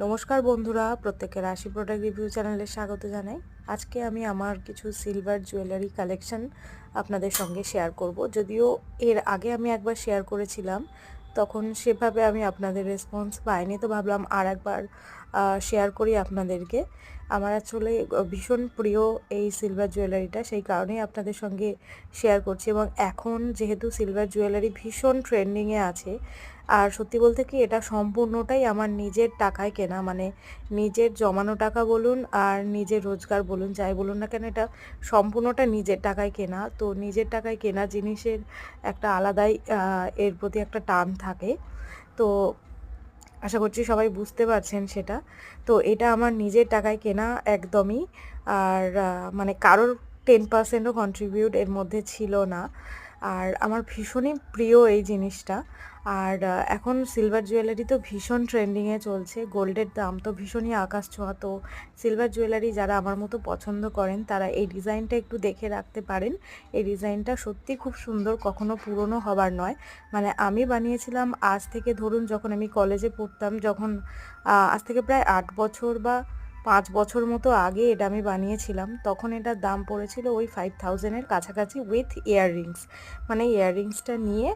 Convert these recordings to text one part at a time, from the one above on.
নমস্কার বন্ধুরা, প্রত্যেকের রাশি প্রোডাক্ট রিভিউ চ্যানেলে স্বাগত জানাই। আজকে আমি আমার কিছু সিলভার জুয়েলারি কালেকশন আপনাদের সঙ্গে শেয়ার করব। যদিও এর আগে আমি একবার শেয়ার করেছিলাম, তখন সেভাবে আমি আপনাদের রেসপন্স পাইনি, তো ভাবলাম আর একবার শেয়ার করি আপনাদেরকে। আমার আসলে ভীষণ প্রিয় এই সিলভার জুয়েলারিটা, সেই কারণেই আপনাদের সঙ্গে শেয়ার করছি। এবং এখন যেহেতু সিলভার জুয়েলারি ভীষণ ট্রেন্ডিংয়ে আছে, আর সত্যি বলতে কি এটা সম্পূর্ণটাই আমার নিজের টাকায় কেনা, মানে নিজের জমানো টাকা বলুন আর নিজের রোজগার বলুন, যাই বলুন না কেন, এটা সম্পূর্ণটা নিজের টাকায় কেনা। তো নিজের টাকায় কেনা জিনিসের একটা আলাদাই এর প্রতি একটা টান থাকে। তো আশা করছি সবাই বুঝতে পারছেন সেটা। তো এটা আমার নিজের টাকায় কেনা একদমই, আর মানে কারোর 10%ও কন্ট্রিবিউট এর মধ্যে ছিল না। আর আমার ভীষণই প্রিয় এই জিনিসটা। আর এখন সিলভার জুয়েলারি তো ভীষণ ট্রেন্ডিংয়ে চলছে, গোল্ডের দাম তো ভীষণই আকাশ ছোঁয়া। তো সিলভার জুয়েলারি যারা আমার মতো পছন্দ করেন তারা এই ডিজাইনটা একটু দেখে রাখতে পারেন। এই ডিজাইনটা সত্যি খুব সুন্দর, কখনো পুরনো হবার নয়। মানে আমি বানিয়েছিলাম আজ থেকে ধরুন যখন আমি কলেজে পড়তাম, যখন আজ থেকে প্রায় 8 বছর বা 5 বছর মতো আগে এটা আমি বানিয়েছিলাম, তখন এটার দাম পড়েছিল ওই 5000-এর কাছাকাছি উইথ ইয়াররিংস। মানে ইয়াররিংসটা নিয়ে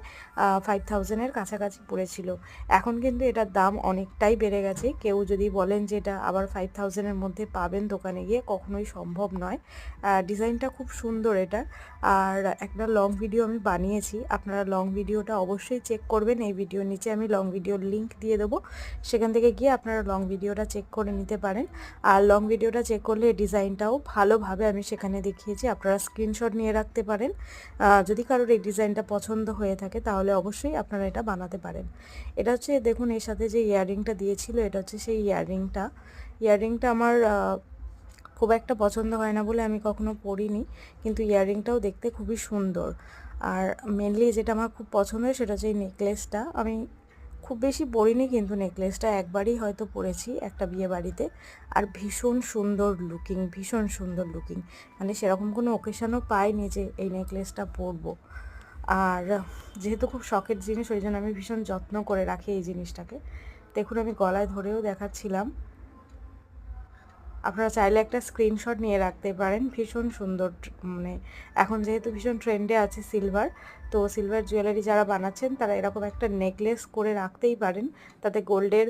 5000-এর কাছাকাছি পড়েছিল। এখন কিন্তু এটার দাম অনেকটাই বেড়ে গেছে। কেউ যদি বলেন যে এটা আবার 5000-এর মধ্যে পাবেন দোকানে গিয়ে, কখনোই সম্ভব নয়। ডিজাইনটা খুব সুন্দর এটা। আর একটা লং ভিডিও আমি বানিয়েছি, আপনারা লং ভিডিওটা অবশ্যই চেক করবেন। এই ভিডিওর নিচে আমি লং ভিডিওর লিঙ্ক দিয়ে দেবো, সেখান থেকে গিয়ে আপনারা লং ভিডিওটা চেক করে নিতে পারেন। আর লং ভিডিওটা চেক করলে ডিজাইনটাও ভালোভাবে আমি সেখানে দেখিয়েছি, আপনারা স্ক্রিনশট নিয়ে রাখতে পারেন। যদি কারোর এই ডিজাইনটা পছন্দ হয়ে থাকে তাহলে অবশ্যই আপনারা এটা বানাতে পারেন। এটা হচ্ছে, দেখুন এর সাথে যে ইয়াররিংটা দিয়েছিল, এটা হচ্ছে সেই ইয়াররিংটা আমার খুব একটা পছন্দ হয় না বলে আমি কখনো পরিনি, কিন্তু ইয়াররিংটাও দেখতে খুবই সুন্দর। আর মেনলি যেটা আমার খুব পছন্দের সেটা হচ্ছে এই নেকলেসটা। আমি খুব বেশি পরিনি, কিন্তু নেকলেসটা একবারই হয়তো পরেছি একটা বিয়ে বাড়িতে। আর ভীষণ সুন্দর লুকিং, মানে সেরকম কোনো ওকেশনও পাইনি যে এই নেকলেসটা পরবো। আর যেহেতু খুব শখের জিনিস, ওই জন্য আমি ভীষণ যত্ন করে রাখি এই জিনিসটাকে। দেখুন আমি গলায় ধরেও দেখাচ্ছিলাম, আপনারা চাইলে একটা স্ক্রিনশট নিয়ে রাখতে পারেন। ভীষণ সুন্দর, মানে এখন যেহেতু ভীষণ ট্রেন্ডে আছে সিলভার, তো সিলভার জুয়েলারি যারা বানাচ্ছেন তারা এরকম একটা নেকলেস করে রাখতেই পারেন। তাতে গোল্ডের,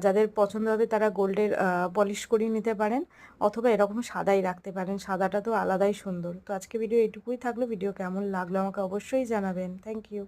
যাদের পছন্দ হবে তারা গোল্ডের পলিশ করিয়ে নিতে পারেন, অথবা এরকম সাদাই রাখতে পারেন। সাদাটা তো আলাদাই সুন্দর। তো আজকে ভিডিও এটুকুই থাকলো। ভিডিও কেমন লাগলো আমাকে অবশ্যই জানাবেন। Thank you.